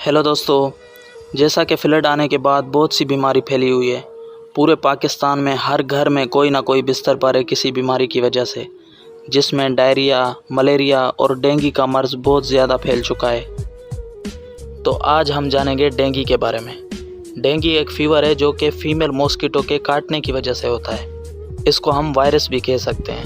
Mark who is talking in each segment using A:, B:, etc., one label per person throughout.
A: Hello दोस्तों, जैसा कि फ्लड आने के बाद बहुत सी बीमारी फैली हुई है। पूरे पाकिस्तान में हर घर में कोई ना कोई बिस्तर पर है किसी बीमारी की वजह से, जिसमें डायरिया, मलेरिया और डेंगू का मर्ज़ बहुत ज़्यादा फैल चुका है। तो आज हम जानेंगे डेंगू के बारे में। डेंगू एक फीवर है जो कि फीमेल मॉस्किटो के काटने की वजह से होता है। इसको हम वायरस भी कह सकते हैं।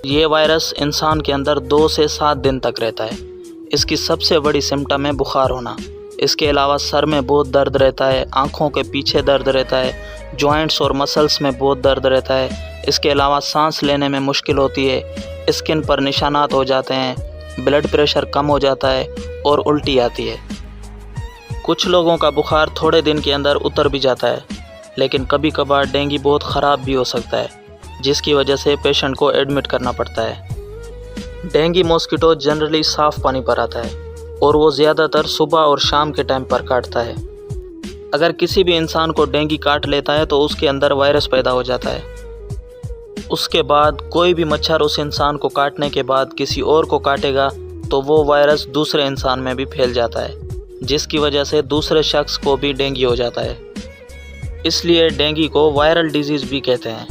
A: ये वायरस इंसान के अंदर 2 से 7 दिन तक रहता है। इसकी सबसे बड़ी सिम्टम है बुखार होना। इसके अलावा सर में बहुत दर्द रहता है, आँखों के पीछे दर्द रहता है, जॉइंट्स और मसल्स में बहुत दर्द रहता है। इसके अलावा सांस लेने में मुश्किल होती है, स्किन पर निशानात हो जाते हैं, ब्लड प्रेशर कम हो जाता है और उल्टी आती है। कुछ लोगों का बुखार थोड़े दिन के अंदर उतर भी जाता है, लेकिन कभी कभार डेंगू बहुत ख़राब भी हो सकता है, जिसकी वजह से पेशेंट को एडमिट करना पड़ता है। डेंगू मॉस्किटो जनरली साफ़ पानी पर आता है और वो ज़्यादातर सुबह और शाम के टाइम पर काटता है। अगर किसी भी इंसान को डेंगू काट लेता है तो उसके अंदर वायरस पैदा हो जाता है। उसके बाद कोई भी मच्छर उस इंसान को काटने के बाद किसी और को काटेगा तो वो वायरस दूसरे इंसान में भी फैल जाता है, जिसकी वजह से दूसरे शख्स को भी डेंगू हो जाता है। इसलिए डेंगू को वायरल डिजीज़ भी कहते हैं।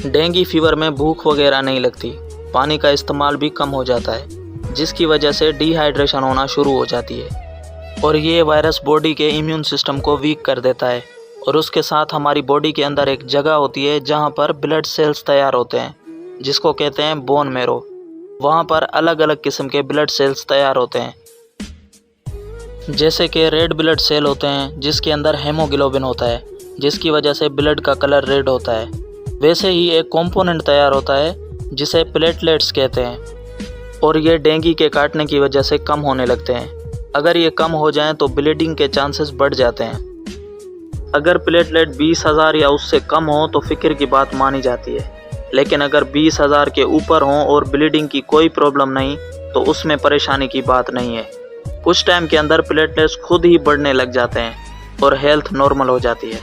A: डेंगू फीवर में भूख वगैरह नहीं लगती, पानी का इस्तेमाल भी कम हो जाता है, जिसकी वजह से डिहाइड्रेशन होना शुरू हो जाती है और ये वायरस बॉडी के इम्यून सिस्टम को वीक कर देता है। और उसके साथ हमारी बॉडी के अंदर एक जगह होती है जहाँ पर ब्लड सेल्स तैयार होते हैं, जिसको कहते हैं बोन मैरो। वहाँ पर अलग अलग किस्म के ब्लड सेल्स तैयार होते हैं, जैसे कि रेड ब्लड सेल होते हैं जिसके अंदर हेमोग्लोबिन होता है, जिसकी वजह से ब्लड का कलर रेड होता है। वैसे ही एक कंपोनेंट तैयार होता है जिसे प्लेटलेट्स कहते हैं, और ये डेंगू के काटने की वजह से कम होने लगते हैं। अगर ये कम हो जाएं तो ब्लीडिंग के चांसेस बढ़ जाते हैं। अगर प्लेटलेट 20,000 या उससे कम हो तो फिक्र की बात मानी जाती है, लेकिन अगर 20,000 के ऊपर हों और ब्लीडिंग की कोई प्रॉब्लम नहीं तो उसमें परेशानी की बात नहीं है। कुछ टाइम के अंदर प्लेटलेट्स खुद ही बढ़ने लग जाते हैं और हेल्थ नॉर्मल हो जाती है।